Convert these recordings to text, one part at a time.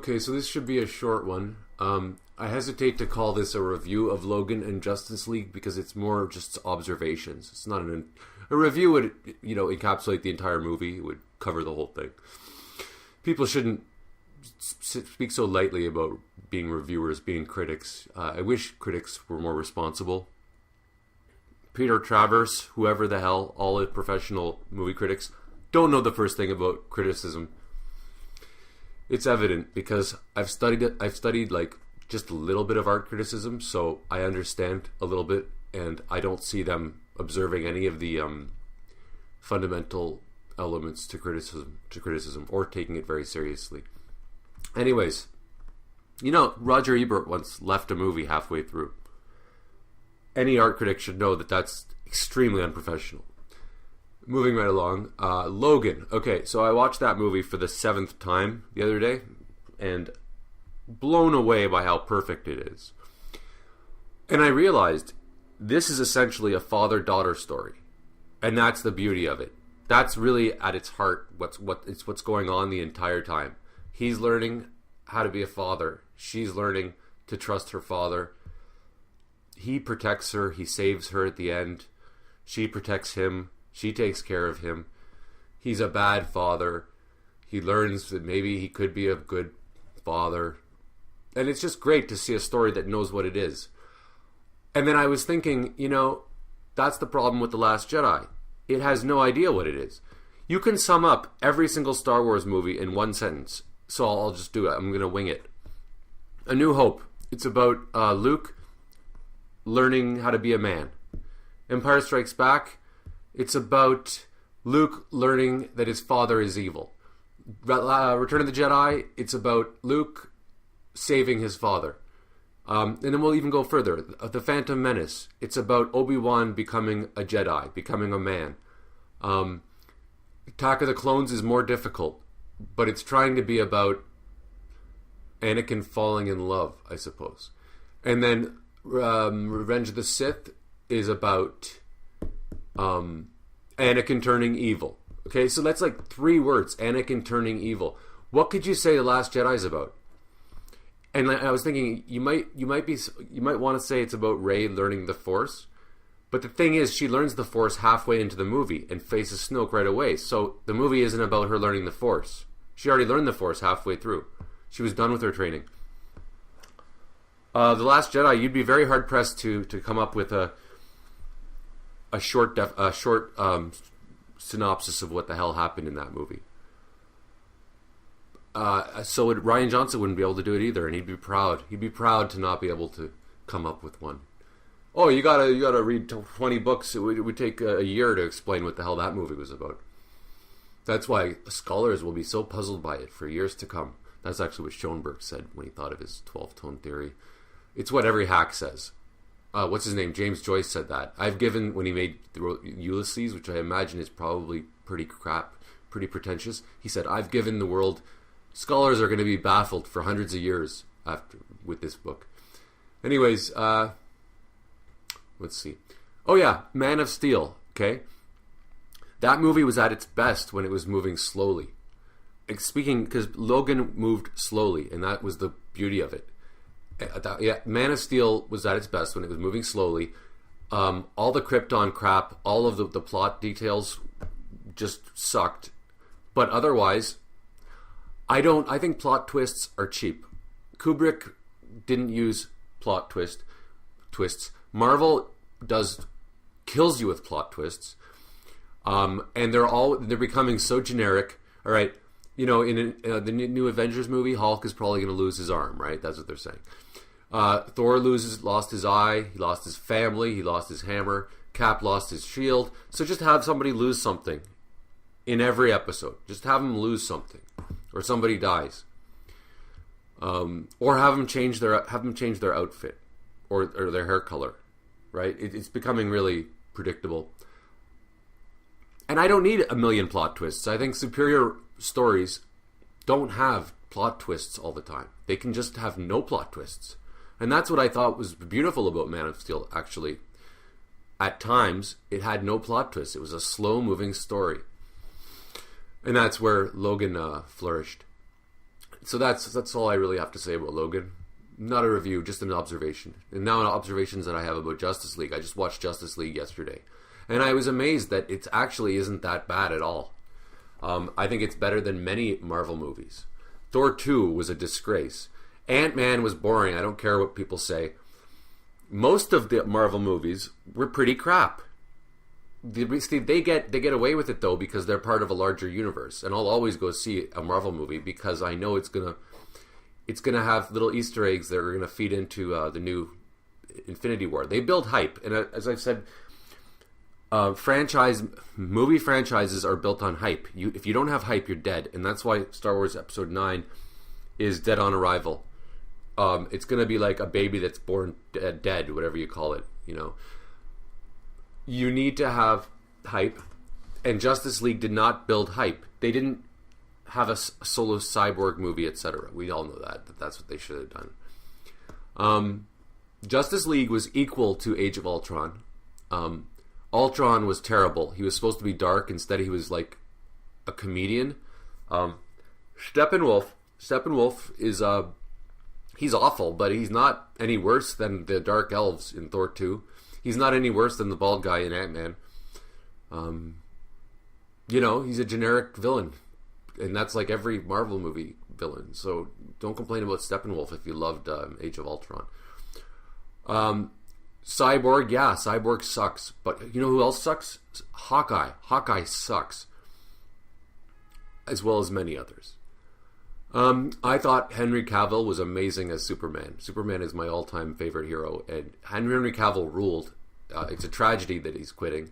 Okay, so this should be a short one. I hesitate to call this a review of Logan and Justice League because it's more just observations. It's not a review would encapsulate the entire movie. It would cover the whole thing. People shouldn't speak so lightly about being reviewers, being critics. I wish critics were more responsible. Peter Travers, whoever the hell, all the professional movie critics don't know the first thing about criticism. It's evident because I've studied like just a little bit of art criticism, so I understand a little bit, and I don't see them observing any of the fundamental elements to criticism or taking it very seriously. Anyways, Roger Ebert once left a movie halfway through. Any art critic should know that that's extremely unprofessional. Moving right along, Logan. Okay, so I watched that movie for the 7th time the other day, and blown away by how perfect it is. And I realized this is essentially a father-daughter story, and that's the beauty of it. That's really at its heart what's going on the entire time. He's learning how to be a father. She's learning to trust her father. He protects her. He saves her at the end. She protects him. She takes care of him. He's a bad father. He learns that maybe he could be a good father. And it's just great to see a story that knows what it is. And then I was thinking, that's the problem with The Last Jedi. It has no idea what it is. You can sum up every single Star Wars movie in one sentence. So I'll just do it. I'm going to wing it. A New Hope. It's about Luke learning how to be a man. Empire Strikes Back. It's about Luke learning that his father is evil. Return of the Jedi. It's about Luke saving his father. And then we'll even go further. The Phantom Menace. It's about Obi-Wan becoming a Jedi, becoming a man. Attack of the Clones is more difficult, but it's trying to be about Anakin falling in love, I suppose. And then Revenge of the Sith is about Anakin turning evil. Okay, so that's like 3 words. Anakin turning evil. What could you say The Last Jedi is about? And I was thinking, you might want to say it's about Rey learning the Force, but the thing is, she learns the Force halfway into the movie and faces Snoke right away. So the movie isn't about her learning the Force. She already learned the Force halfway through. She was done with her training. The Last Jedi, you'd be very hard pressed to come up with a short synopsis of what the hell happened in that movie. Ryan Johnson wouldn't be able to do it either, and he'd be proud. He'd be proud to not be able to come up with one. Oh, you gotta read 20 books. It would take a year to explain what the hell that movie was about. That's why scholars will be so puzzled by it for years to come. That's actually what Schoenberg said when he thought of his 12-tone theory. It's what every hack says. What's his name? James Joyce said that. When he wrote Ulysses, which I imagine is probably pretty crap, pretty pretentious, he said, I've given the world... Scholars are going to be baffled for hundreds of years with this book. Anyways, let's see. Oh yeah, Man of Steel, okay? That movie was at its best when it was moving slowly. Because Logan moved slowly, and that was the beauty of it. Man of Steel was at its best when it was moving slowly. All the Krypton crap, all of the plot details just sucked. But otherwise... I think plot twists are cheap. Kubrick didn't use plot twists. Marvel kills you with plot twists. And they're becoming so generic. All right, in the new Avengers movie, Hulk is probably going to lose his arm, right? That's what they're saying. Thor lost his eye, he lost his family, he lost his hammer. Cap lost his shield. So just have somebody lose something in every episode. Just have them lose something. Or somebody dies, or have them change their outfit, or their hair color, right? It's becoming really predictable, and I don't need a million plot twists. I think superior stories don't have plot twists all the time. They can just have no plot twists, and that's what I thought was beautiful about Man of Steel. Actually, at times it had no plot twists. It was a slow-moving story. And that's where Logan flourished. So that's all I really have to say about Logan. Not a review, just an observation. And now observations that I have about Justice League. I just watched Justice League yesterday, and I was amazed that it actually isn't that bad at all. I think it's better than many Marvel movies. Thor 2 was a disgrace. Ant-Man was boring. I don't care what people say. Most of the Marvel movies were pretty crap. They get away with it though because they're part of a larger universe, and I'll always go see a Marvel movie because I know it's gonna have little Easter eggs that are gonna feed into the new Infinity War. They build hype, and as I've said, movie franchises are built on hype. If you don't have hype, you're dead, and that's why Star Wars Episode 9 is dead on arrival. It's gonna be like a baby that's born dead, whatever you call it. You need to have hype, and Justice League did not build hype. They didn't have a solo cyborg movie, etc. We all know that's what they should have done. Justice League was equal to Age of Ultron. Ultron was terrible. He was supposed to be dark. Instead, he was like a comedian. Steppenwolf is he's awful, but he's not any worse than the Dark Elves in Thor 2. He's not any worse than the bald guy in Ant-Man. He's a generic villain. And that's like every Marvel movie villain. So don't complain about Steppenwolf if you loved Age of Ultron. Cyborg, yeah, Cyborg sucks. But you know who else sucks? Hawkeye. Hawkeye sucks. As well as many others. I thought Henry Cavill was amazing as Superman. Superman is my all-time favorite hero, and Henry Cavill ruled. It's a tragedy that he's quitting.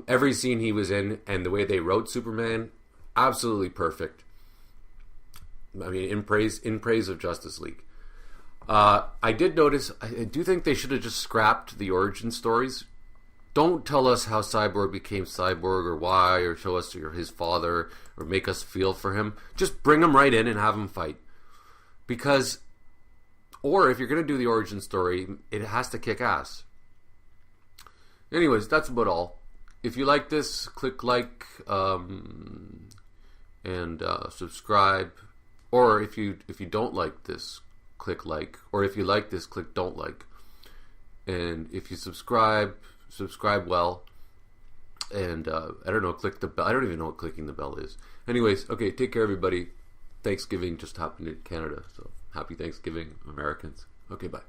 Every scene he was in, and the way they wrote Superman, absolutely perfect. I mean, in praise of Justice League. I did notice. I do think they should have just scrapped the origin stories. Don't tell us how Cyborg became Cyborg or why, or show us his father, or make us feel for him. Just bring him right in and have him fight. Or if you're going to do the origin story, it has to kick ass. Anyways, that's about all. If you like this, click like and subscribe. Or if you don't like this, click like. Or if you like this, click don't like. And if you subscribe well, and I don't know, click the bell. I don't even know what clicking the bell is. Anyways, okay, take care, everybody. Thanksgiving just happened in Canada, so happy Thanksgiving, Americans. Okay, bye.